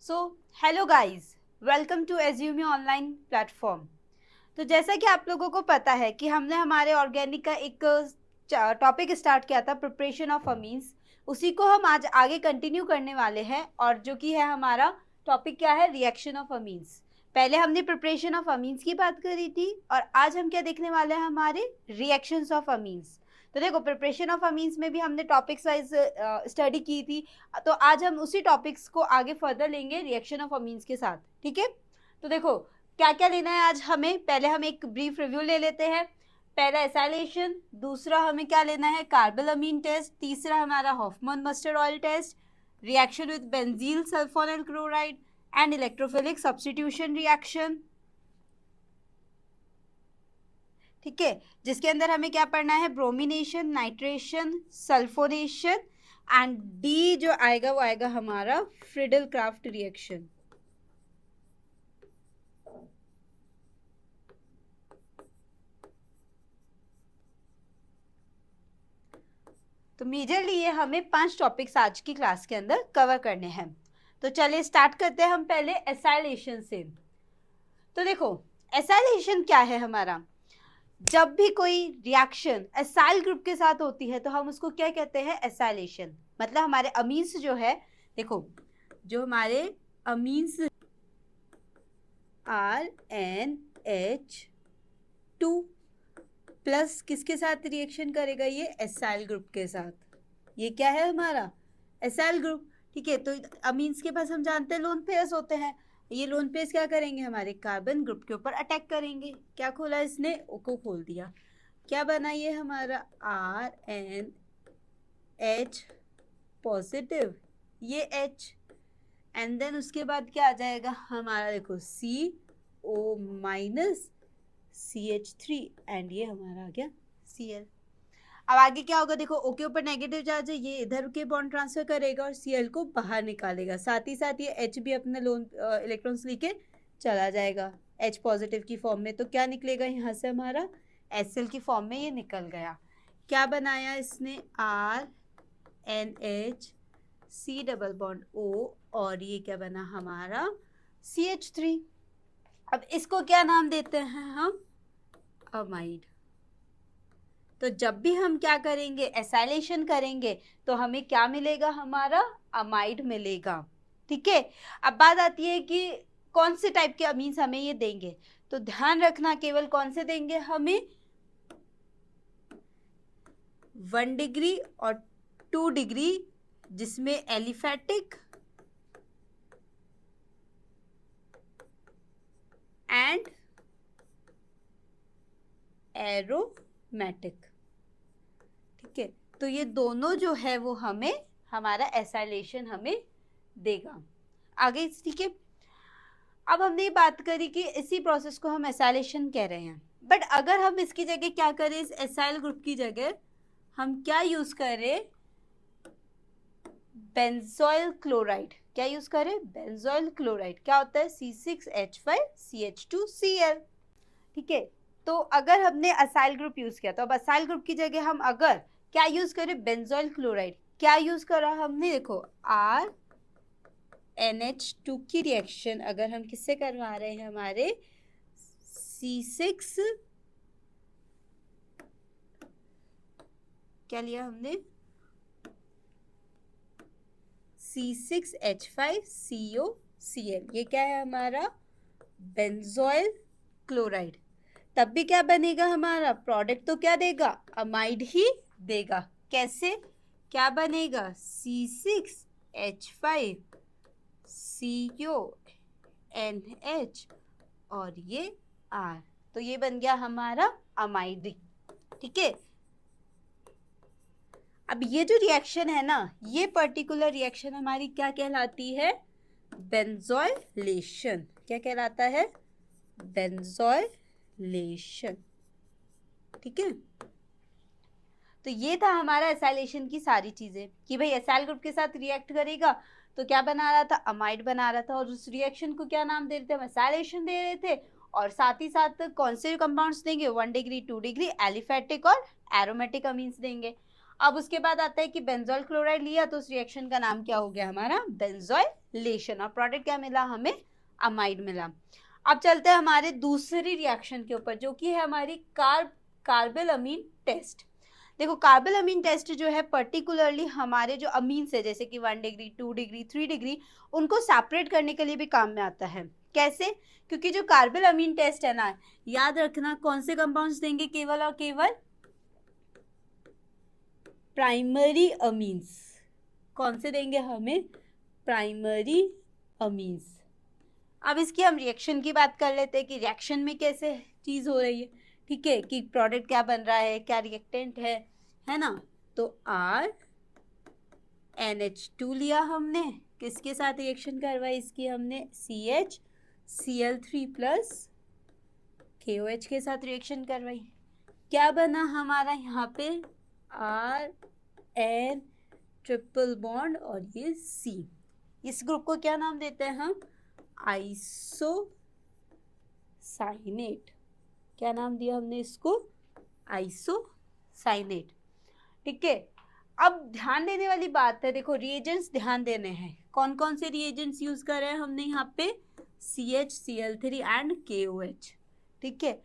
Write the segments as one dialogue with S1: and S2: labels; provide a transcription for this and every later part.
S1: So hello guys, welcome to Edumy online platform. तो जैसा कि आप लोगों को पता है कि हमने हमारे ऑर्गेनिक का एक टॉपिक स्टार्ट किया था, प्रिपरेशन ऑफ अमीन्स। उसी को हम आज आगे कंटिन्यू करने वाले हैं, और जो कि है हमारा टॉपिक क्या है, रिएक्शन ऑफ अमीन्स। पहले हमने प्रिपरेशन ऑफ अमीन्स की बात करी थी, और आज हम क्या देखने वाले हैं, हमारे रिएक्शंस ऑफ अमीन्स। तो देखो, प्रिपरेशन ऑफ अमीन्स में भी हमने टॉपिक्स वाइज स्टडी की थी, तो आज हम उसी टॉपिक्स को आगे फर्दर लेंगे रिएक्शन ऑफ अमीन्स के साथ। ठीक है, तो देखो क्या क्या लेना है आज हमें। पहले हम एक ब्रीफ रिव्यू ले लेते हैं। पहला एसाइलेशन, दूसरा हमें क्या लेना है, कार्बोलामीन टेस्ट, तीसरा हमारा Hofmann mustard oil test, reaction with benzyl sulphonyl chloride and electrophilic substitution reaction. ठीक है, जिसके अंदर हमें क्या पढ़ना है, ब्रोमिनेशन, नाइट्रेशन, सल्फोनेशन एंड डी जो आएगा वो आएगा हमारा फ्रिडल क्राफ्ट रिएक्शन। तो मेजरली ये हमें 5 टॉपिक्स आज की क्लास के अंदर कवर करने हैं। तो चलिए स्टार्ट करते हैं हम पहले एसाइलेशन से। तो देखो, एसाइलेशन क्या है हमारा, जब भी कोई रिएक्शन एसाइल ग्रुप के साथ होती है तो हम उसको क्या कहते हैं, एसाइलेशन। मतलब हमारे अमीन्स जो है, देखो जो हमारे अमीन्स RNH2 प्लस किसके साथ रिएक्शन करेगा, ये एसाइल ग्रुप के साथ। ये क्या है हमारा, एसाइल ग्रुप। ठीक है, तो अमीन्स के पास हम जानते हैं लोन पेयर्स होते हैं। ये लोन पेयर्स क्या करेंगे, हमारे कार्बन ग्रुप के ऊपर अटैक करेंगे। क्या खोला इसने, ओ को खोल दिया। क्या बना ये हमारा RNH पॉजिटिव, ये H, एंड देन उसके बाद क्या आ जाएगा हमारा, देखो CO माइनस CH3 एंड ये हमारा आ गया Cl। अब आगे क्या होगा, देखो O के ऊपर नेगेटिव चार्ज है, ये इधर के बॉन्ड ट्रांसफर करेगा और Cl को बाहर निकालेगा। साथ ही साथ ये H भी अपने लोन इलेक्ट्रॉन्स लेके चला जाएगा H पॉजिटिव की फॉर्म में। तो क्या निकलेगा यहाँ से, हमारा Hcl की फॉर्म में ये निकल गया। क्या बनाया इसने, RNH C double bond O, और ये क्या बना हमारा CH3। अब इसको क्या नाम देते हैं हम, अमाइड। तो जब भी हम क्या करेंगे, एसाइलेशन करेंगे, तो हमें क्या मिलेगा, हमारा अमाइड मिलेगा। ठीक है, अब बात आती है कि कौन से टाइप के अमीन्स हमें ये देंगे। तो ध्यान रखना, केवल कौन से देंगे हमें, 1 डिग्री और 2 डिग्री, जिसमें एलिफेटिक एंड एरोमेटिक। ठीक है, तो ये दोनों जो है वो हमें हमारा एसाइलेशन हमें देगा आगे। ठीक है, अब हमने ये बात करी कि इसी प्रोसेस को हम एसाइलेशन कह रहे हैं, बट अगर हम इसकी जगह क्या करें, इस एसाइल ग्रुप की जगह हम क्या यूज करें, बेंजोइल क्लोराइड। क्या यूज करें, बेंजोइल क्लोराइड। क्या होता है, C6H5CH2Cl। ठीक है, तो अगर हमने असाइल ग्रुप यूज किया, तो अब असाइल ग्रुप की जगह हम अगर क्या यूज करें, बेंजोइल क्लोराइड। क्या यूज करा हमने, देखो RNH2 की रिएक्शन अगर हम किससे करवा रहे हैं, हमारे C6, क्या लिया हमने, C6H5COCl। ये क्या है हमारा, बेंजोइल क्लोराइड। तब भी क्या बनेगा, हमारा प्रोडक्ट तो क्या देगा, अमाइड ही देगा। कैसे, क्या बनेगा, C6H5CONH और ये R, तो ये बन गया हमारा अमाइड। ठीक है, अब ये जो रिएक्शन है ना, ये पर्टिकुलर रिएक्शन हमारी क्या कहलाती है, बेंजोइलेशन। क्या कहलाता है, बेंजोइलेशन। ठीक है, तो ये था हमारा एसाइलेशन की सारी चीजें, कि भाई एसाइल ग्रुप के साथ रिएक्ट करेगा तो क्या बना रहा था, अमाइड बना रहा था, और उस रिएक्शन को क्या नाम दे रहे थे, हम एसाइलेशन दे रहे थे। और साथ ही साथ कौन से कंपाउंड्स देंगे, 1 डिग्री 2 डिग्री एलिफेटिक और एरोमेटिक अमीन्स देंगे। अब उसके बाद आता है कि बेंजोइल क्लोराइड लिया तो उस रिएक्शन का नाम क्या हो गया, हमारा बेंजोइल और प्रोडक्ट क्या मिला हमें, अमाइड मिला। अब चलते हैं हमारे दूसरी रिएक्शन के ऊपर जो कि है हमारी कार्बेल टेस्ट। देखो कार्बेल टेस्ट जो है पर्टिकुलरली हमारे जो अमीन्स है जैसे कि 1 डिग्री 2 डिग्री 3 डिग्री उनको सेपरेट करने के लिए भी काम में आता है। कैसे? क्योंकि जो कार्बेल टेस्ट है ना, याद रखना कौन से कंपाउंड्स देंगे, केवल और केवल प्राइमरी अमीन्स। कौन से देंगे हमें, प्राइमरी अमीन्स। अब इसकी हम रिएक्शन की बात कर लेते हैं कि रिएक्शन में कैसे चीज हो रही है, ठीक है, कि प्रोडक्ट क्या बन रहा है, क्या रिएक्टेंट है ना। तो RNH2 लिया हमने, किसके साथ रिएक्शन करवाई इसकी हमने, CHCl3 प्लस KOH के साथ रिएक्शन करवाई। क्या बना हमारा यहाँ पे, RN ट्रिपल बॉन्ड और ये C। इस ग्रुप को क्या नाम देते हैं हम, आइसोसाइनेट। क्या नाम दिया हमने इसको, आइसोसाइनेट, ठीक है। अब ध्यान देने वाली बात है, देखो रिएजेंट्स ध्यान देने हैं, कौन कौन से रिएजेंट्स यूज कर रहे हैं हमने यहाँ पे, CHCl3 एंड KOH, ठीक है।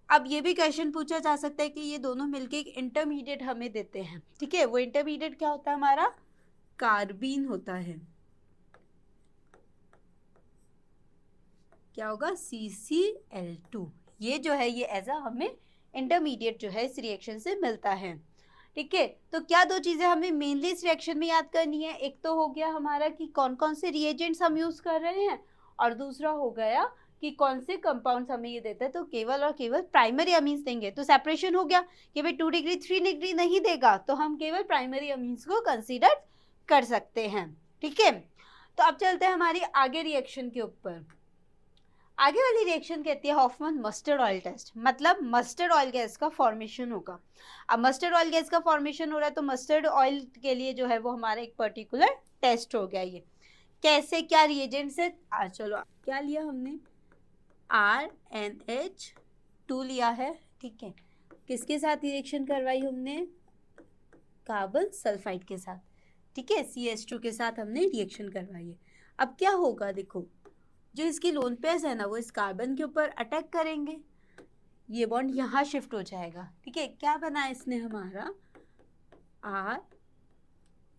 S1: अब ये भी क्वेश्चन पूछा जा सकता है कि ये दोनों मिलके एक इंटरमीडिएट हमें देते हैं, ठीक है। वो इंटरमीडिएट क्या होता है हमारा, कार्बीन होता है। क्या होगा, CCl2। ये जो है ये एज अ हमें इंटरमीडिएट जो है इस रिएक्शन से मिलता है, ठीक है। तो क्या दो चीजें हमें मेनली इस रिएक्शन में याद करनी है, एक तो हो गया हमारा कि कौन कौन से रिएजेंट्स हम यूज कर रहे हैं, और दूसरा हो गया कि कौन से कंपाउंड्स हमें ये देता है। तो केवल और केवल प्राइमरी अमीन्स देंगे तो सेपरेशन हो गया कि भाई 2 डिग्री 3 डिग्री नहीं देगा तो हम केवल प्राइमरी अमीन्स को कंसीडर कर सकते हैं, ठीक है। तो अब चलते हैं हमारी आगे रिएक्शन के ऊपर। आगे वाली रिएक्शन कहती है हॉफमैन मस्टर्ड ऑयल टेस्ट, मतलब मस्टर्ड ऑयल गैस का फॉर्मेशन होगा। अब मस्टर्ड ऑयल गैस का फॉर्मेशन हो रहा है तो मस्टर्ड ऑयल के लिए जो है वो हमारा एक पर्टिकुलर टेस्ट हो गया। ये कैसे, क्या रिएजेंट से, चलो क्या लिया हमने, RNH2 लिया है, ठीक है। किसके साथ रिएक्शन करवाई हमने, कार्बन सल्फाइड के साथ, ठीक है। CH2 के साथ हमने रिएक्शन करवाई है। अब क्या होगा, देखो जो इसकी लोन पेयर्स है ना वो इस कार्बन के ऊपर अटैक करेंगे, ये बॉन्ड यहाँ शिफ्ट हो जाएगा, ठीक है। क्या बना इसने हमारा,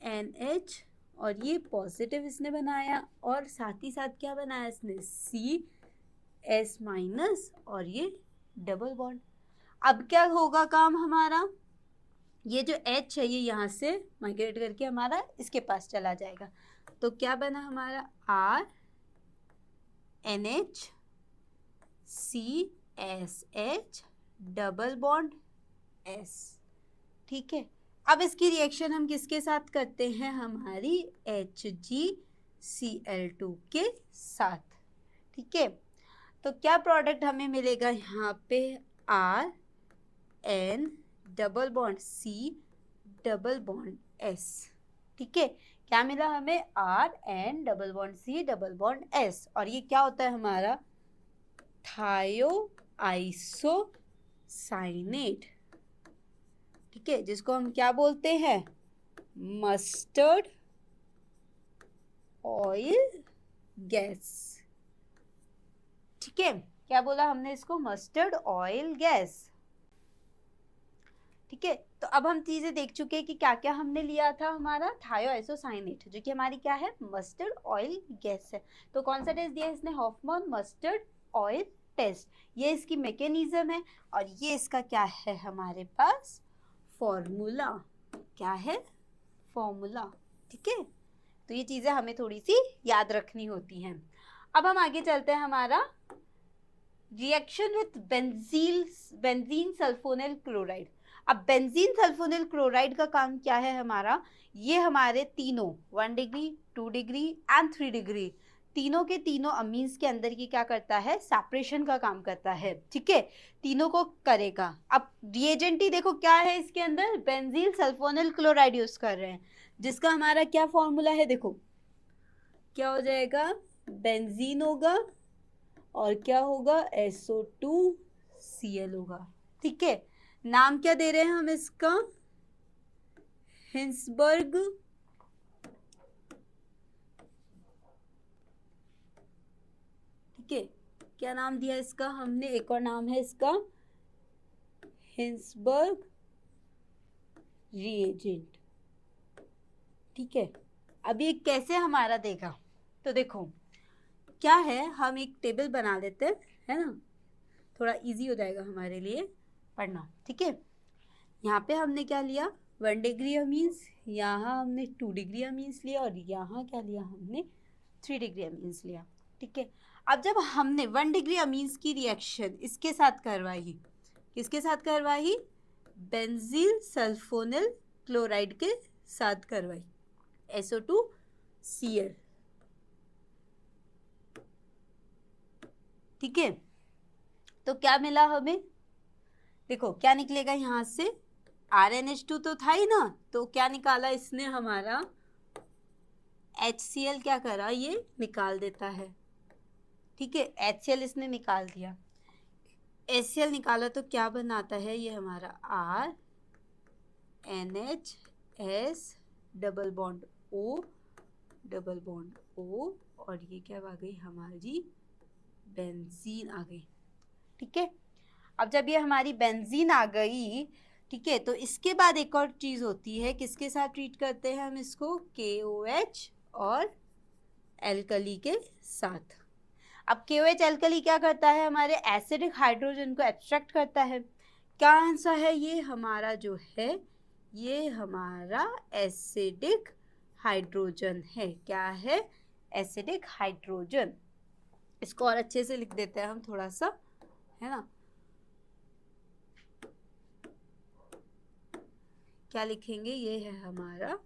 S1: RNH और ये पॉजिटिव इसने बनाया, और साथ ही साथ क्या बनाया इसने, CS माइनस और ये डबल बॉन्ड। अब क्या होगा काम हमारा, ये जो H है ये यहाँ से माइग्रेट करके हमारा इसके पास चला जाएगा। तो क्या बना हमारा, RNH CSH double bond S, ठीक है। अब इसकी रिएक्शन हम किसके साथ करते हैं, हमारी HgCl2 के साथ, ठीक है। तो क्या प्रोडक्ट हमें मिलेगा यहाँ पे, RN double bond C double bond S, ठीक है। क्या मिला हमें, RN double bond C double bond S, और ये क्या होता है हमारा, थायो आइसोसाइनेट, ठीक है, जिसको हम क्या बोलते हैं, मस्टर्ड ऑयल गैस, ठीक है। क्या बोला हमने इसको, मस्टर्ड ऑयल गैस, ठीक है। तो अब हम चीजें देख चुके हैं कि क्या क्या हमने लिया था, हमारा थायोआइसोसाइनेट जो कि हमारी क्या है, मस्टर्ड ऑयल गैस है। तो कौन सा टेस्ट दिया इसने, हॉफमैन मस्टर्ड ऑयल टेस्ट। ये इसकी मैकेनिज्म है और ये इसका क्या है हमारे पास, फॉर्मूला, क्या है, फॉर्मूला, ठीक है। तो ये चीजें हमें थोड़ी सी याद रखनी होती हैं। अब हम आगे चलते हैं, हमारा reaction with benzene sulphonyl chloride. अब बेंजीन सल्फोनिल क्लोराइड का काम क्या है हमारा, ये हमारे तीनों 1 डिग्री 2 डिग्री एंड 3 डिग्री तीनों के तीनों अमीन्स के अंदर की क्या करता है, सेपरेशन का काम करता है, ठीक है। तीनों को करेगा। अब रिएजेंट ही देखो क्या है इसके अंदर, बेंजीन सल्फोनिल क्लोराइड यूज कर रहे हैं, जिसका हमारा क्या फॉर्मूला है, देखो क्या हो जाएगा, बेंजीन होगा और क्या होगा, SO2Cl होगा, ठीक है। नाम क्या दे रहे हैं हम इसका, हिंसबर्ग ठीक है, क्या नाम दिया इसका हमने, एक और नाम है इसका हिंसबर्ग रिएजेंट। ठीक है, अब ये कैसे हमारा देगा, तो देखो क्या है, हम एक टेबल बना लेते हैं, है ना, थोड़ा इजी हो जाएगा हमारे लिए पढ़ना। ठीक है, यहाँ पे हमने क्या लिया, 1 डिग्री अमीन्स, यहाँ हमने 2 डिग्री अमीन्स लिया, और यहाँ क्या लिया हमने, 3 डिग्री अमीन्स लिया। ठीक है, अब जब हमने 1 डिग्री अमीन्स की रिएक्शन इसके साथ करवाई, किसके साथ करवाई, बेंजील सल्फोनिल क्लोराइड के साथ करवाई, SO2Cl। ठीक है, तो क्या मिला हमें, देखो क्या निकलेगा यहाँ से, RnH2 तो था ही ना, तो क्या निकाला इसने हमारा, HCl क्या करा, ये निकाल देता है। ठीक है, HCl इसने निकाल दिया, HCl निकाला तो क्या बनाता है ये हमारा RNHS double bond O double bond O, और ये क्या आ गई हमारी बेंजीन आ गई। ठीक है, अब जब ये हमारी बेंजीन आ गई, ठीक है, तो इसके बाद एक और चीज़ होती है, किसके साथ ट्रीट करते हैं हम इसको, KOH और एल्कली के साथ। अब KOH एल्कली क्या करता है, हमारे एसिडिक हाइड्रोजन को एब्स्ट्रैक्ट करता है। क्या आंसर है, ये हमारा जो है, ये हमारा एसिडिक हाइड्रोजन है। क्या है, एसिडिक हाइड्रोजन। इसको और अच्छे से लिख देते हैं हम थोड़ा सा, है ना, क्या लिखेंगे, ये है हमारा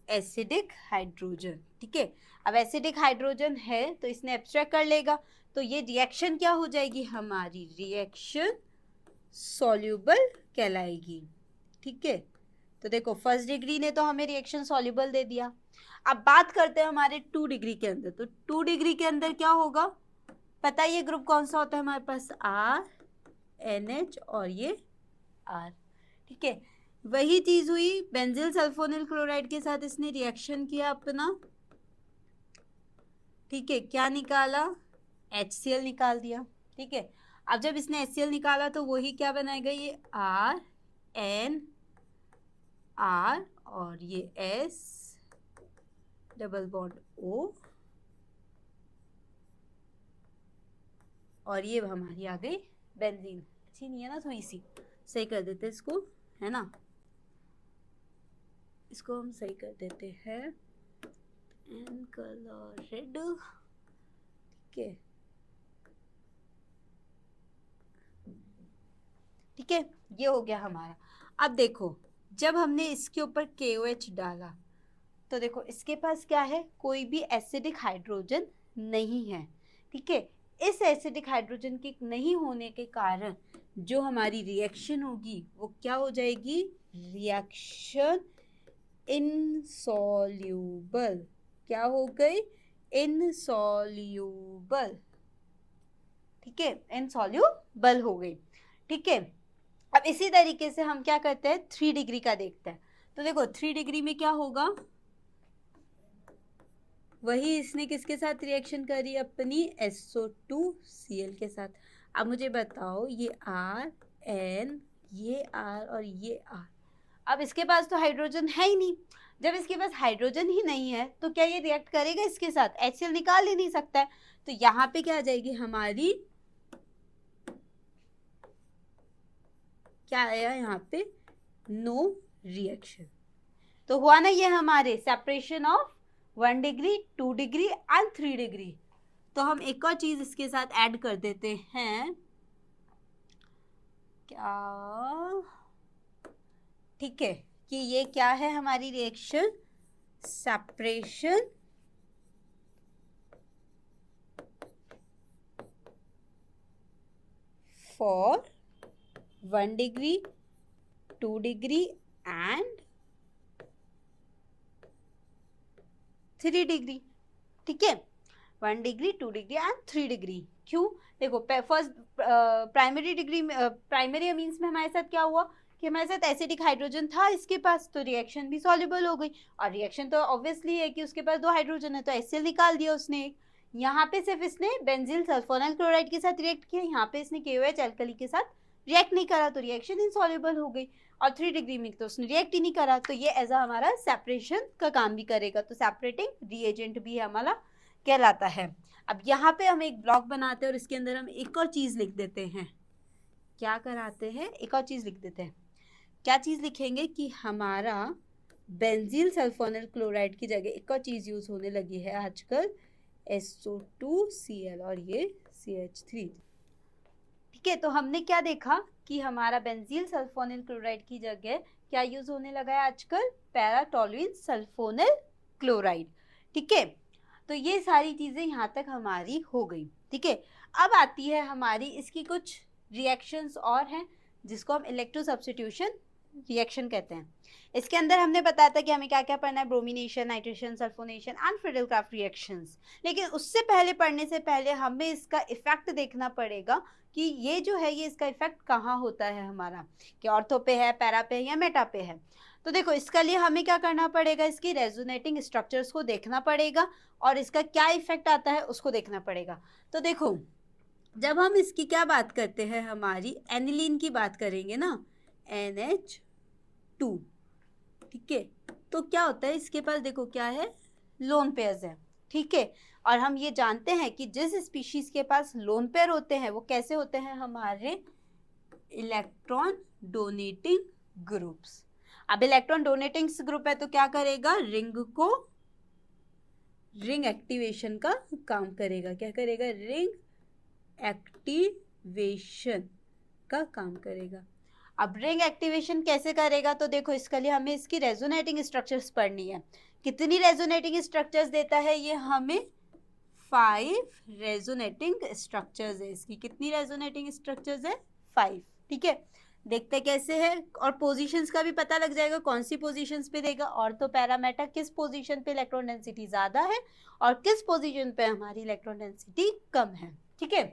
S1: एसिडिक हाइड्रोजन। ठीक है, अब एसिडिक हाइड्रोजन है तो इसने एब्स्ट्रैक्ट कर लेगा, तो ये रिएक्शन क्या हो जाएगी हमारी, रिएक्शन सॉल्यूबल कहलाएगी। ठीक है, तो देखो 1 डिग्री ने तो हमें रिएक्शन सॉल्यूबल दे दिया। अब बात करते हैं हमारे 2 डिग्री के अंदर, तो 2 डिग्री के अंदर क्या होगा, पता है ये ग्रुप कौन सा होता है हमारे पास, RNH और ये R। ठीक है, वही चीज हुई, बेंजील सल्फोनिल क्लोराइड के साथ इसने रिएक्शन किया अपना। ठीक है, क्या निकाला, HCl निकाल दिया। ठीक है, अब जब इसने HCl निकाला तो वही क्या बनाएगा, ये RNR और ये S डबल बॉन्ड O, और ये हमारी आ गई बेंजीन। अच्छी नहीं है ना, थोड़ी सी सही कर देते इसको, है ना, इसको हम सही कर देते हैं, एंड कलर रेड। ठीक है, ठीक है, ये हो गया हमारा। अब देखो जब हमने इसके ऊपर KOH डाला, तो देखो इसके पास क्या है, कोई भी एसिडिक हाइड्रोजन नहीं है। ठीक है, इस एसिडिक हाइड्रोजन के नहीं होने के कारण जो हमारी रिएक्शन होगी वो क्या हो जाएगी, रिएक्शन इनसॉल्यूबल। क्या हो गई, इनसॉल्यूबल। ठीक है, इनसॉल्यूबल हो गई। ठीक है, अब इसी तरीके से हम क्या करते हैं, 3 डिग्री का देखते हैं। तो देखो 3 डिग्री में क्या होगा, वही इसने किसके साथ रिएक्शन करी, अपनी SO2Cl के साथ। अब मुझे बताओ, ये RN, ये R और ये R, अब इसके पास तो हाइड्रोजन है ही नहीं। जब इसके पास हाइड्रोजन ही नहीं है तो क्या ये रिएक्ट करेगा इसके साथ, HCl निकाल ही नहीं सकता है। तो यहाँ पे क्या आ जाएगी हमारी, क्या आया यहाँ पे, नो रिएक्शन। तो हुआ ना ये हमारे separation of 1 degree, 2 degree and 3 degree. तो हम एक और चीज इसके साथ ऐड कर देते हैं, क्या, ठीक है, कि ये क्या है हमारी reaction, separation for 1 degree, 2 degree and 3 degree. ठीक है, 1 डिग्री, 2 डिग्री एंड 3 डिग्री। क्यों, देखो फर्स्ट प्राइमरी डिग्री में, प्राइमरी अमीन्स में हमारे साथ क्या हुआ कि हमारे साथ एसिडिक हाइड्रोजन था इसके पास, तो रिएक्शन भी सॉल्युबल हो गई। और रिएक्शन तो ऑब्वियसली है कि उसके पास 2 हाइड्रोजन है, तो HCl निकाल दिया उसने एक। यहाँ पे सिर्फ इसने बेंजील सल्फोनाइल क्लोराइड के साथ रिएक्ट किया, यहाँ पे इसने KOH अल्कली के साथ रिएक्ट नहीं करा, तो रिएक्शन इनसॉल्युबल हो गई। और 3 डिग्री में तो उसने रिएक्ट ही नहीं करा, तो ये एज अ हमारा सेपरेशन का काम भी करेगा, तो सेपरेटिंग रिएजेंट भी हमारा कहलाता है। अब यहाँ पे हम एक ब्लॉक बनाते हैं और इसके अंदर हम एक और चीज लिख देते हैं। क्या कराते हैं, एक और चीज लिख देते हैं। क्या चीज लिखेंगे कि हमारा बेंजील सल्फोनाइल क्लोराइड की जगह एक और चीज यूज होने लगी है आजकल, SO2Cl और ये CH3। ठीक है, तो हमने क्या देखा कि हमारा बेंजील सल्फोनाइल क्लोराइड की जगह क्या यूज होने लगा है आजकल, पैराटोल्यूइन सल्फोनाइल क्लोराइड। ठीक है, तो ये सारी चीजें यहाँ तक हमारी हो गई। ठीक है, अब आती है हमारी इसकी कुछ रिएक्शंस और हैं जिसको हम इलेक्ट्रो सब्स्टिट्यूशन रिएक्शन कहते हैं। इसके अंदर हमने बताया था कि हमें क्या क्या पढ़ना है, bromination, nitration, sulphonation and Friedel-Crafts reactions. लेकिन उससे पहले पढ़ने से पहले हमें इसका इफेक्ट देखना पड़ेगा कि ये जो है ये इसका इफेक्ट कहाँ होता है हमारा, कि ऑर्थो पे है, पैरा पे है या मेटा पे है। तो देखो इसके लिए हमें क्या करना पड़ेगा, इसकी रेजोनेटिंग स्ट्रक्चर्स को देखना पड़ेगा और इसका क्या इफेक्ट आता है उसको देखना पड़ेगा। तो देखो जब हम इसकी क्या बात करते हैं, हमारी एनिलीन की बात करेंगे ना, NH2। ठीक है, तो क्या होता है इसके पास, देखो क्या है, लोन पेयर्स है। ठीक है, और हम ये जानते हैं कि जिस स्पीशीज के पास लोन पेयर होते हैं वो कैसे होते हैं, हमारे इलेक्ट्रॉन डोनेटिंग ग्रुप्स। अब इलेक्ट्रॉन डोनेटिंग ग्रुप है तो क्या करेगा, रिंग एक्टिवेशन का काम करेगा। क्या करेगा, रिंग एक्टिवेशन का काम करेगा। अब रिंग एक्टिवेशन कैसे करेगा, तो देखो इसके लिए हमें इसकी रेजोनेटिंग स्ट्रक्चर्स पढ़नी है। कितनी रेजोनेटिंग स्ट्रक्चर्स देता है ये हमें, 5 रेजोनेटिंग स्ट्रक्चर्स है इसकी। कितनी रेजोनेटिंग स्ट्रक्चर्स है, 5। ठीक है, देखते कैसे है, और पोजीशंस का भी पता लग जाएगा कौन सी पोजीशंस पे देगा। ऑर्थो पैरा मेटा किस पोजीशन पे इलेक्ट्रॉन डेंसिटी ज्यादा है और किस पोजीशन पे हमारी इलेक्ट्रॉन डेंसिटी कम है। ठीक है,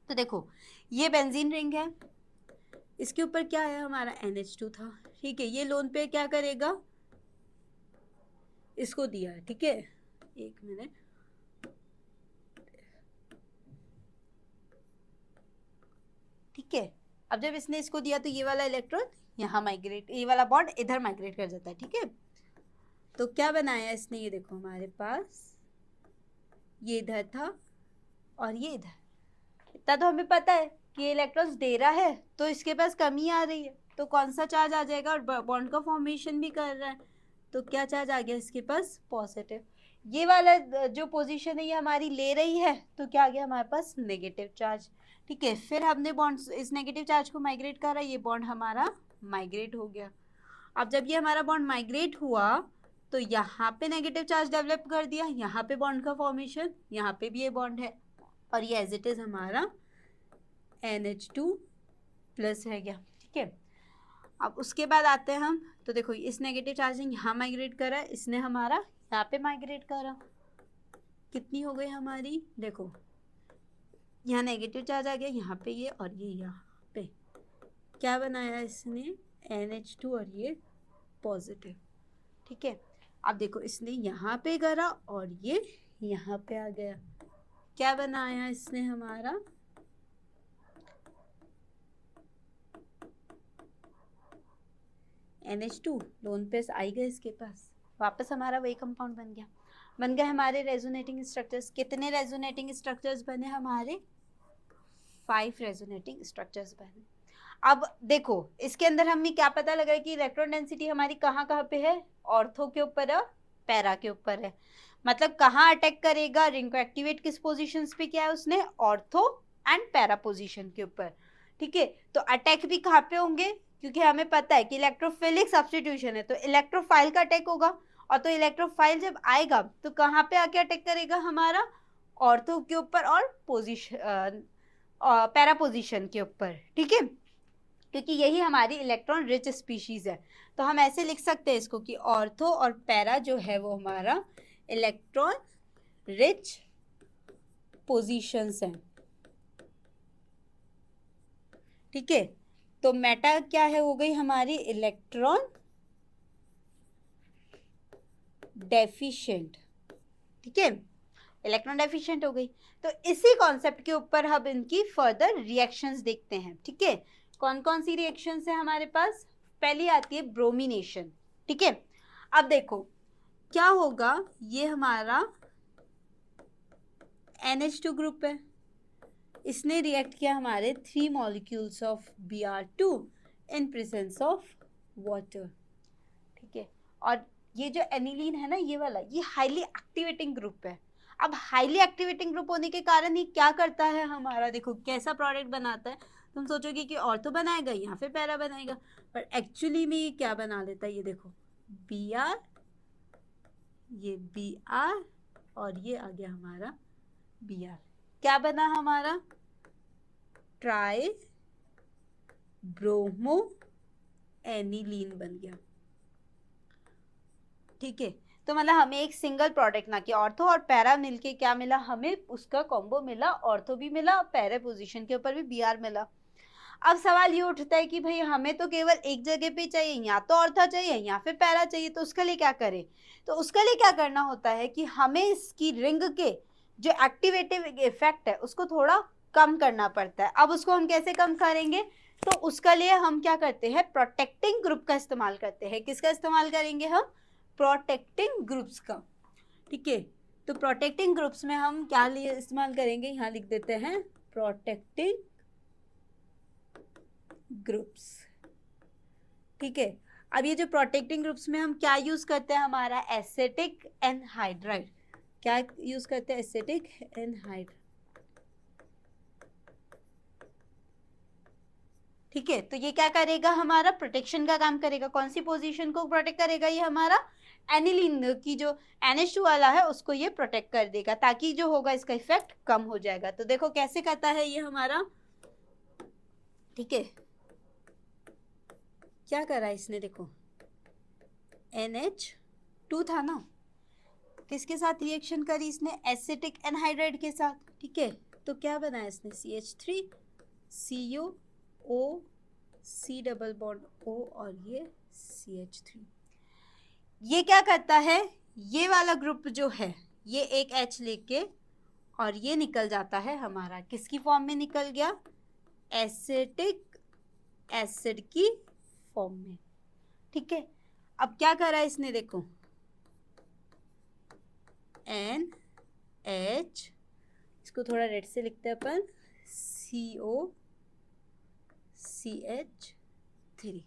S1: तो देखो ये बेंजीन रिंग है, इसके ऊपर क्या है हमारा NH2 था। ठीक है, ये लोन पे क्या करेगा, इसको दिया। ठीक है, एक मिनट, ठीक है, अब जब इसने इसको दिया तो ये वाला इलेक्ट्रॉन यहाँ माइग्रेट, ये वाला बॉन्ड इधर माइग्रेट कर जाता है। ठीक है, तो क्या बनाया इसने, ये देखो हमारे पास ये इधर था और ये इधर। इतना तो हमें पता है कि ये इलेक्ट्रॉन्स दे रहा है तो इसके पास कमी आ रही है, तो कौन सा चार्ज आ जाएगा, और बॉन्ड का फॉर्मेशन भी कर रहा है तो क्या चार्ज आ गया इसके पास, पॉजिटिव। ये वाला जो पोजीशन है ये हमारी ले रही है तो क्या आ गया हमारे पास, नेगेटिव चार्ज। ठीक है, फिर हमने बॉन्ड इस नेगेटिव चार्ज को माइग्रेट करा, ये बॉन्ड हमारा माइग्रेट हो गया। अब जब ये हमारा बॉन्ड माइग्रेट हुआ तो यहाँ पे नेगेटिव चार्ज डेवलप कर दिया, यहाँ पे बॉन्ड का फॉर्मेशन, यहाँ पे भी ये बॉन्ड है और ये एज इट इज हमारा NH2 प्लस रह गया। ठीक है, अब उसके बाद आते हैं हम, तो देखो इस नेगेटिव चार्ज ने यहाँ माइग्रेट करा, इसने हमारा यहाँ पे माइग्रेट करा। कितनी हो गई हमारी, देखो यहाँ नेगेटिव चार्ज आ गया, यहाँ पे ये और ये यहाँ पे क्या बनाया इसने, NH2 और ये पॉजिटिव। ठीक है, अब देखो इसने यहाँ पे करा और ये यहाँ पे आ गया, क्या बनाया इसने हमारा, NH2 लोन पेयर्स आई गए इसके पास, वापस हमारा वही कंपाउंड बन गए हमारे रेजोनेटिंग स्ट्रक्चर्स। कितने रेजोनेटिंग स्ट्रक्चर्स बने हमारे, 5 रेजोनेटिंग स्ट्रक्चर्स बने। अब देखो इसके अंदर हमें क्या पता लगा कि इलेक्ट्रॉन डेंसिटी हमारी कहाँ कहाँ पे है, ऑर्थो के ऊपर है और पैरा के ऊपर है। मतलब कहाँ अटैक करेगा, रिंग को एक्टिवेट किस पोजीशंस पे किया है उसने, ऑर्थो एंड पैरा पोजीशन के ऊपर। ठीक है, तो अटैक भी कहाँ पे होंगे, क्योंकि हमें पता है कि इलेक्ट्रोफिलिक सब्स्टिट्यूशन है तो इलेक्ट्रोफाइल का अटैक होगा, और तो इलेक्ट्रोफाइल जब आएगा तो कहाँ पे आके अटैक करेगा हमारा, ऑर्थो के ऊपर और पोजीशन पैरा पोजीशन के ऊपर। ठीक है, क्योंकि यही हमारी इलेक्ट्रॉन रिच स्पीशीज है, तो हम ऐसे लिख सकते हैं इसको कि ऑर्थो और पैरा जो है वो हमारा इलेक्ट्रॉन रिच पोजीशंस हैं। ठीक है, तो मेटा क्या है, हो गई हमारी इलेक्ट्रॉन डेफिशिएंट। ठीक है, इलेक्ट्रॉन डेफिशिएंट हो गई। तो इसी कॉन्सेप्ट के ऊपर हम इनकी फर्दर रिएक्शंस देखते हैं। ठीक है, कौन कौन सी रिएक्शंस है हमारे पास? पहली आती है ब्रोमिनेशन। ठीक है, अब देखो क्या होगा, ये हमारा NH2 ग्रुप है, इसने रिएक्ट किया हमारे 3 molecules of Br2 in presence of water. ठीक है, और ये जो एनिलीन है ना, ये वाला, ये हाईली एक्टिवेटिंग ग्रुप है। अब हाईली एक्टिवेटिंग ग्रुप होने के कारण ये क्या करता है हमारा, देखो कैसा प्रोडक्ट बनाता है। तुम सोचोगे कि और तो बनाएगा या फिर पैरा बनाएगा, पर एक्चुअली में ये क्या बना लेता है, ये देखो Br, ये Br और ये आ गया हमारा Br। क्या बना हमारा? ट्राई ब्रोमो एनिलीन बन गया। ठीक है, तो मतलब हमें एक सिंगल प्रोडक्ट ना कि ऑर्थो और पैरा मिलके क्या मिला, हमें उसका कॉम्बो मिला, ऑर्थो भी मिला, पैरा पोजीशन के ऊपर भी Br मिला। अब सवाल ये उठता है कि भाई हमें तो केवल एक जगह पे चाहिए, या तो ऑर्थो चाहिए या फिर पैरा चाहिए, तो उसके लिए क्या करें? तो उसके लिए क्या करना होता है कि हमें इसकी रिंग के जो एक्टिवेटिव इफेक्ट है उसको थोड़ा कम करना पड़ता है। अब उसको हम कैसे कम करेंगे? तो उसके लिए हम क्या करते हैं, प्रोटेक्टिंग ग्रुप का इस्तेमाल करते हैं। किसका इस्तेमाल करेंगे हम? प्रोटेक्टिंग ग्रुप्स का। ठीक है, तो प्रोटेक्टिंग ग्रुप्स में हम क्या लिए इस्तेमाल करेंगे, यहाँ लिख देते हैं प्रोटेक्टिंग ग्रुप्स। ठीक है, अब ये जो प्रोटेक्टिंग ग्रुप्स में हम क्या यूज करते हैं, हमारा एसिटिक एनहाइड्राइड। क्या यूज करते हैं? Acetic anhydride. ठीक है, तो ये क्या करेगा, हमारा प्रोटेक्शन का काम करेगा। कौन सी पोजीशन को प्रोटेक्ट करेगा? ये हमारा एनिलीन की जो NH2 वाला है उसको ये प्रोटेक्ट कर देगा, ताकि जो होगा इसका इफेक्ट कम हो जाएगा। तो देखो कैसे करता है ये हमारा। ठीक है, क्या करा इसने, देखो NH2 था ना, किसके साथ रिएक्शन करी इसने? एसिटिक एनहाइड्राइड के साथ। ठीक है, तो क्या बनाया इसने? CH3 CuO C double bond O और ये CH3। ये क्या करता है, ये वाला ग्रुप जो है ये एक H लेके और ये निकल जाता है हमारा, किसकी फॉर्म में निकल गया? एसिटिक एसिड की फॉर्म में। ठीक है, अब क्या करा इसने, देखो NH, इसको थोड़ा रेड से लिखते हैं अपन, COCH3।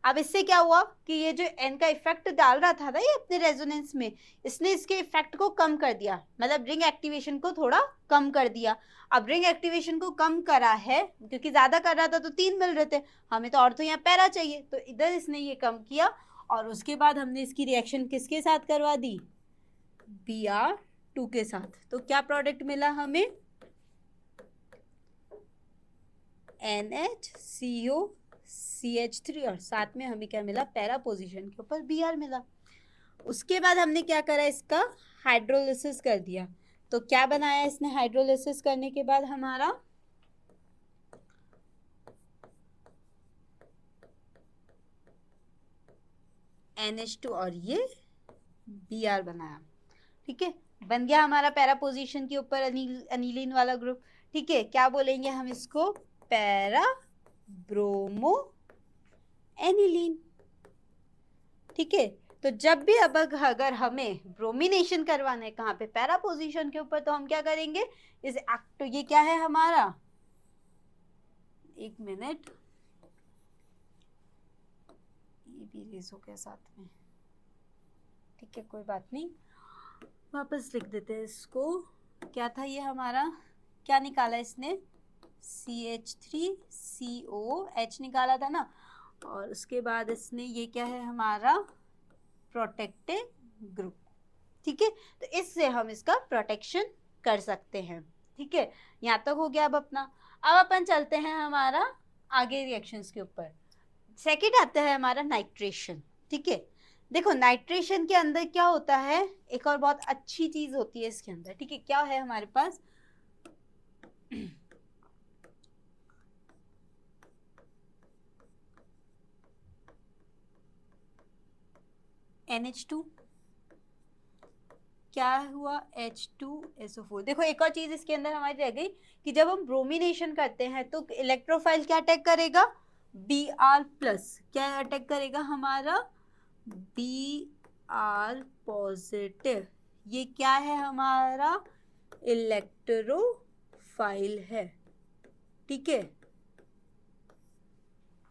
S1: अब इससे क्या हुआ कि ये जो N का इफेक्ट डाल रहा था ना ये अपने रेजोनेंस में, इसने इसके इफेक्ट को कम कर दिया, मतलब रिंग एक्टिवेशन को थोड़ा कम कर दिया। अब रिंग एक्टिवेशन को कम करा है, क्योंकि ज्यादा कर रहा था तो 3 मिल रहे थे, हमें तो और तो यहाँ पैरा चाहिए, तो इधर इसने ये कम किया। और उसके बाद हमने इसकी रिएक्शन किसके साथ करवा दी? Br2 के साथ। तो क्या प्रोडक्ट मिला हमें? NHCOCH3 और साथ में हमें क्या मिला? पैरा पोजीशन के ऊपर Br मिला। उसके बाद हमने क्या करा, इसका हाइड्रोलिसिस कर दिया। तो क्या बनाया इसने हाइड्रोलिसिस करने के बाद? हमारा NH2 और ये Br बनाया। ठीक है, बन गया हमारा पैरा पोजीशन के ऊपर अनिलीन वाला ग्रुप। ठीक है, क्या बोलेंगे हम इसको? Para bromo aniline. ठीक है, तो जब भी अब अगर हमें ब्रोमिनेशन करवाना है कहाँ पे? पैरा पोजीशन के ऊपर, तो हम क्या करेंगे? इस एक्ट, ये क्या है हमारा, एक मिनट, ये भी रेस हो गया साथ में। ठीक है, कोई बात नहीं, वापस लिख देते हैं इसको। क्या था ये हमारा, क्या निकाला इसने? CH3COH निकाला था ना, और उसके बाद इसने ये क्या है हमारा? Protective group. ठीक है, तो इससे हम इसका प्रोटेक्शन कर सकते हैं। ठीक है, यहाँ तक हो गया अब अपना। अब अपन चलते हैं हमारा आगे रिएक्शंस के ऊपर। सेकंड आता है हमारा नाइट्रेशन। ठीक है, देखो नाइट्रेशन के अंदर क्या होता है, एक और बहुत अच्छी चीज होती है इसके अंदर। ठीक है, क्या है हमारे पास? NH2, क्या हुआ, H2SO4। देखो एक और चीज इसके अंदर हमारी रह गई कि जब हम ब्रोमिनेशन करते हैं तो इलेक्ट्रोफाइल क्या अटैक करेगा, Br+। क्या अटैक करेगा हमारा, Br पॉजिटिव। ये क्या है हमारा, इलेक्ट्रोफाइल है। ठीक है,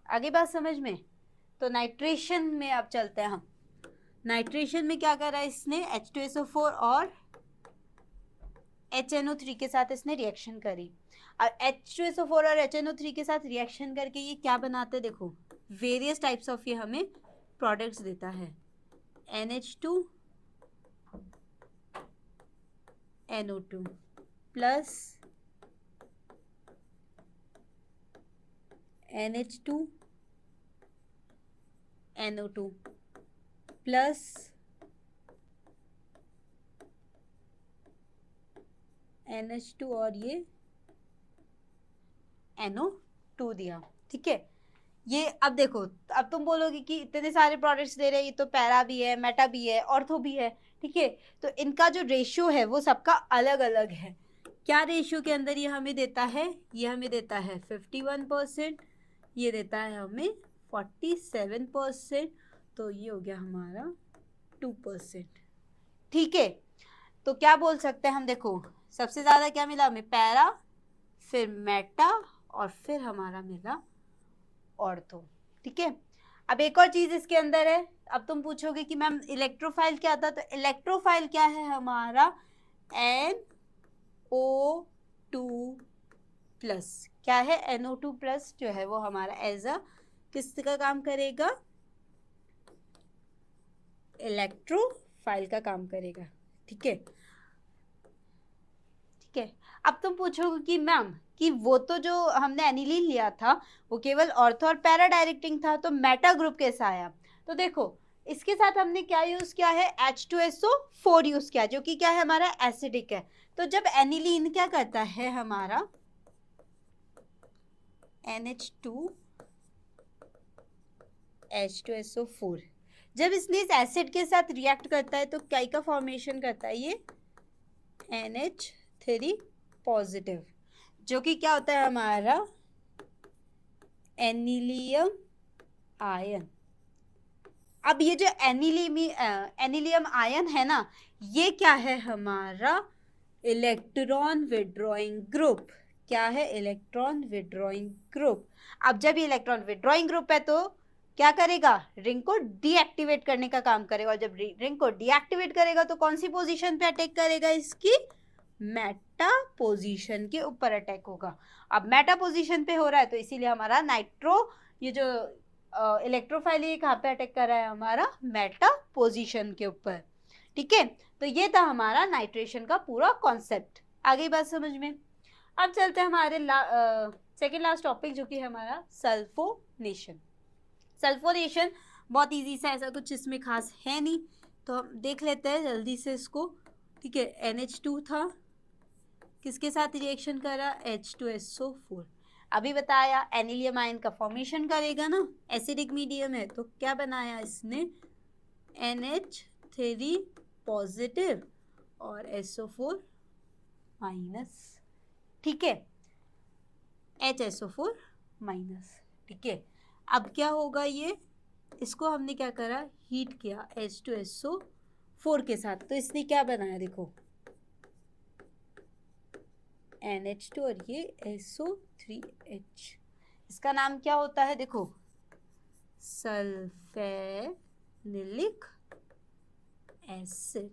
S1: आगे बात समझ में। तो नाइट्रेशन में अब चलते हैं हम। नाइट्रेशन में क्या करा इसने, H2SO4 और HNO3 के साथ इसने रिएक्शन करी। और H2SO4 और HNO3 के साथ रिएक्शन करके ये क्या बनाते हैं, देखो वेरियस टाइप्स ऑफ ये हमें प्रोडक्ट्स देता है। NH2 NO2 plus NH2 NO2 plus NH2 और ये NO2 दिया। ठीक है, ये अब देखो, अब तुम बोलोगे कि इतने सारे प्रोडक्ट्स दे रहे हैं, ये तो पैरा भी है, मेटा भी है, ऑर्थो भी है। ठीक है, तो इनका जो रेशियो है वो सबका अलग अलग है। क्या रेशियो के अंदर ये हमें देता है, ये हमें देता है 51%, ये देता है हमें 47%, तो ये हो गया हमारा 2%। ठीक है, तो क्या बोल सकते हैं हम, देखो सबसे ज़्यादा क्या मिला हमें, पैरा, फिर मेटा, और फिर हमारा मिला ऑर्थो। ठीक है, अब एक और चीज इसके अंदर है। अब तुम पूछोगे कि मैम इलेक्ट्रोफाइल क्या था, तो इलेक्ट्रोफाइल क्या है हमारा, NO2+। क्या है, NO2+ जो है वो हमारा एज अ किसका काम करेगा, इलेक्ट्रोफाइल का काम करेगा। ठीक है, ठीक है। अब तुम पूछोगे कि मैम कि वो तो जो हमने एनिलीन लिया था वो केवल ऑर्थो और पैरा डायरेक्टिंग था, तो मेटा ग्रुप कैसा आया। तो देखो इसके साथ हमने क्या यूज किया है, H2SO4 यूज किया, जो कि क्या है हमारा एसिडिक है। तो जब एनिलीन क्या करता है हमारा, NH2H2SO4, जब इसने इस एसिड के साथ रिएक्ट करता है तो क्या का फॉर्मेशन करता है, ये NH3 पॉजिटिव, जो कि क्या होता है हमारा एनिलियम आयन। अब ये जो एनिलियम आयन है ना, ये क्या है हमारा इलेक्ट्रॉन विड्रॉइंग ग्रुप। क्या है, इलेक्ट्रॉन विड्रॉइंग ग्रुप। अब जब ये इलेक्ट्रॉन विड्रॉइंग ग्रुप है तो क्या करेगा, रिंग को डीएक्टिवेट करने का काम करेगा, और जब रिंग को डीएक्टिवेट करेगा तो कौन सी पोजीशन पे अटैक करेगा, इसकी मेटा पोजीशन के ऊपर अटैक होगा। अब मेटा पोजीशन पे हो रहा है तो इसीलिए हमारा नाइट्रो, ये जो इलेक्ट्रोफाइल ये कहाँ पे अटैक कर रहा है, हमारा मेटा पोजीशन के ऊपर। ठीक है, तो ये था हमारा नाइट्रेशन का पूरा कॉन्सेप्ट। आगे बात समझ में। अब चलते हैं हमारे सेकेंड लास्ट टॉपिक, जो कि हमारा सल्फोनेशन। सल्फोनेशन बहुत इजी सा, ऐसा कुछ इसमें खास है नहीं, तो हम देख लेते हैं जल्दी से इसको। ठीक है, NH2 था, किसके साथ रिएक्शन करा, H2SO4। अभी बताया एनिलियम आयन का फॉर्मेशन करेगा ना, एसिडिक मीडियम है, तो क्या बनाया इसने, NH3 पॉजिटिव और SO4 माइनस। ठीक है, HSO4 माइनस। ठीक है, अब क्या होगा, ये इसको हमने क्या करा, हीट किया H2SO4 के साथ, तो इसने क्या बनाया, देखो NH2 और ये SO3H। इसका नाम क्या होता है, देखो सल्फेनिलिक एसिड।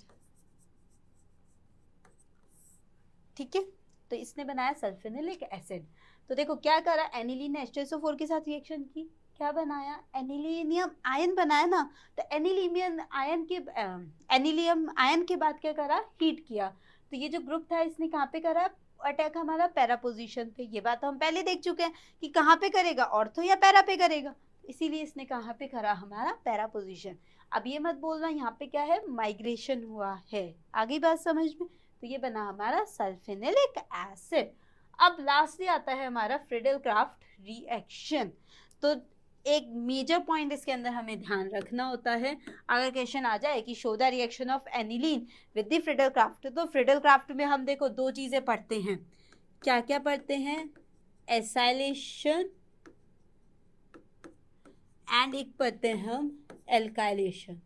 S1: ठीक है, तो इसने बनाया सल्फेनिलिक एसिड। तो देखो क्या करा, एनिलीन ने H2SO4 के साथ रिएक्शन की, क्या बनाया, एनिलीनियम आयन बनाया ना। तो एनिलीनियम आयन के बाद क्या करा, हीट किया। तो ये जो ग्रुप था इसने कहाँ पे करा अटैक, हमारा पैरा पोजीशन पे। ये बात तो हम पहले देख चुके हैं कि कहाँ पे करेगा, ऑर्थो या पैरा पे करेगा, इसीलिए इसने कहाँ पे करा, हमारा पैरा पोजीशन। अब ये मत बोलना यहाँ पे क्या है, माइग्रेशन हुआ है। आगे बात समझ में। तो ये बना हमारा सल्फेनिलिक एसिड। अब लास्टली आता है हमारा फ्रीडल क्राफ्ट रिएक्शन। तो एक मेजर पॉइंट इसके अंदर हमें ध्यान रखना होता है। अगर क्वेश्चन आ जाए कि show the reaction of aniline with the Friedel craft, तो फ्रीडल क्राफ्ट में हम देखो दो चीजें पढ़ते हैं। क्या क्या पढ़ते हैं? एसाइलेशन एंड एक पढ़ते हैं हम एल्काइलेशन।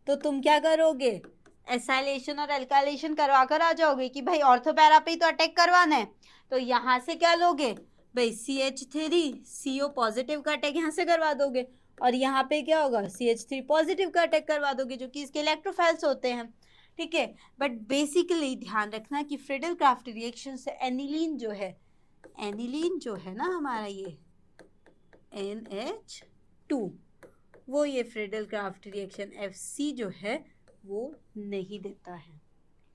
S1: तो तुम क्या करोगे? एसाइलेशन और एल्काइलेशन करवा कर आ जाओगे कि भाई ऑर्थो पैरा पे ही तो अटैक करवाना है। तो यहाँ से क्या लोगे भाई? CH3 CO पॉजिटिव का अटैक यहाँ से करवा दोगे, और यहाँ पे क्या होगा? CH3 पॉजिटिव का अटैक करवा दोगे, जो कि इसके इलेक्ट्रोफाइल्स होते हैं। ठीक है, बट बेसिकली ध्यान रखना कि फ्रीडल क्राफ्ट रिएक्शन से एनिलीन जो है ना हमारा ये NH2, वो ये फ्रीडल क्राफ्ट रिएक्शन FC जो है वो नहीं देता है।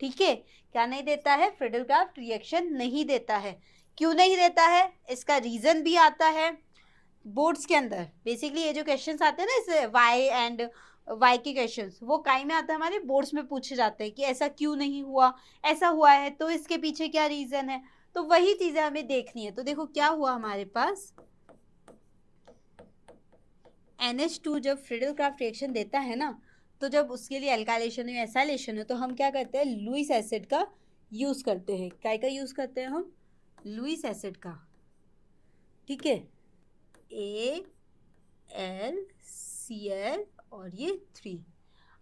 S1: ठीक है, क्या नहीं देता है? फ्रीडल क्राफ्ट रिएक्शन नहीं देता है। क्यों नहीं देता है? इसका रीजन भी आता है बोर्ड्स के अंदर। बेसिकली ये जो क्वेश्चंस आते हैं ना, इस वाई के क्वेश्चंस, वो काई में आता है, हमारे बोर्ड्स में पूछे जाते हैं कि ऐसा क्यों नहीं हुआ, ऐसा हुआ है तो इसके पीछे क्या रीजन है। तो वही चीजें हमें देखनी है। तो देखो क्या हुआ हमारे पास, NH2 जब फ्रीडल क्राफ्ट रिएक्शन देता है ना, तो जब उसके लिए एल्काइलेशन या एसाइलेशन है, तो हम क्या करते हैं? लुईस एसिड का यूज करते हैं। क्या का यूज करते हैं हम? लुईस एसिड का। ठीक है, AlCl और ये 3।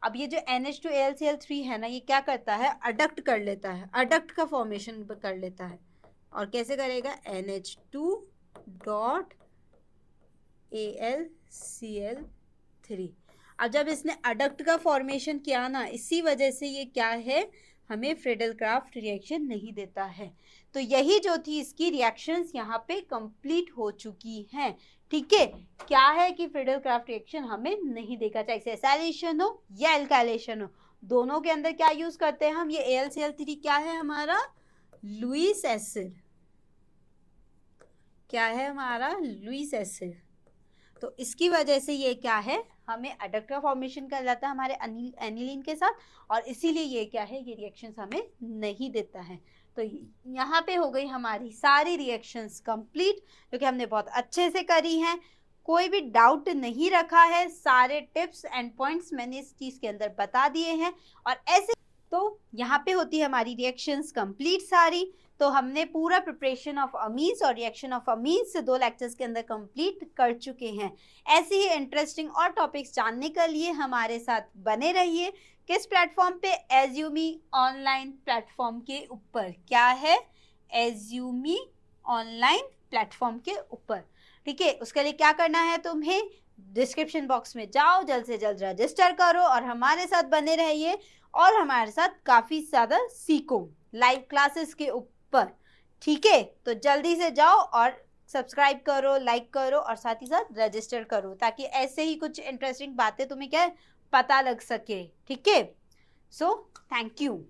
S1: अब ये जो NH2AlCl3 है ना, ये क्या करता है? अडक्ट कर लेता है, अडक्ट का फॉर्मेशन कर लेता है। और कैसे करेगा? NH2.AlCl3। अब जब इसने अडक्ट का फॉर्मेशन किया ना, इसी वजह से ये क्या है? हमें फ्रीडल क्राफ्ट रिएक्शन नहीं देता है। तो यही जो थी इसकी रिएक्शंस यहाँ पे कंप्लीट हो चुकी हैं। ठीक है, क्या है कि फ्रीडल क्राफ्ट रिएक्शन हमें नहीं देगा, चाहे एसाइलेशन हो या एल्काइलेशन हो। दोनों के अंदर क्या यूज करते हैं हम? ये AlCl3 क्या है हमारा? Lewis acid. क्या है हमारा? Lewis acid. तो इसकी वजह से ये क्या है? हमें अडक्ट का फॉर्मेशन कर जाता है हमारे एनिलीन के साथ, और इसीलिए ये क्या है? ये रिएक्शंस हमें नहीं देता है। तो यहाँ पे हो गई हमारी सारी रिएक्शंस कंप्लीट, जो कि हमने बहुत अच्छे से करी हैं। कोई भी डाउट नहीं रखा है, सारे टिप्स एंड पॉइंट्स मैंने इस चीज के अंदर बता दिए हैं। और ऐसे तो यहाँ पे होती है हमारी रिएक्शंस कंप्लीट सारी। तो हमने पूरा प्रिपरेशन ऑफ अमीन्स और रिएक्शन ऑफ अमीन्स से 2 लेक्चर्स के अंदर कंप्लीट कर चुके हैं। ऐसे ही इंटरेस्टिंग और टॉपिक्स जानने के लिए हमारे साथ बने रहिए। किस प्लेटफॉर्म पे? एज्यूमी ऑनलाइन प्लेटफॉर्म के ऊपर। क्या है? एज्यूमी ऑनलाइन प्लेटफॉर्म के ऊपर। ठीक है, उसके लिए क्या करना है? तुम्हें डिस्क्रिप्शन बॉक्स में जाओ, जल्द से जल्द रजिस्टर करो और हमारे साथ बने रहिए, और हमारे साथ काफी ज्यादा सीखो लाइव क्लासेस के ऊपर। ठीक है, तो जल्दी से जाओ और सब्सक्राइब करो, लाइक करो और साथ ही साथ रजिस्टर करो, ताकि ऐसे ही कुछ इंटरेस्टिंग बातें तुम्हें क्या पता लग सके। ठीक है, सो थैंक यू।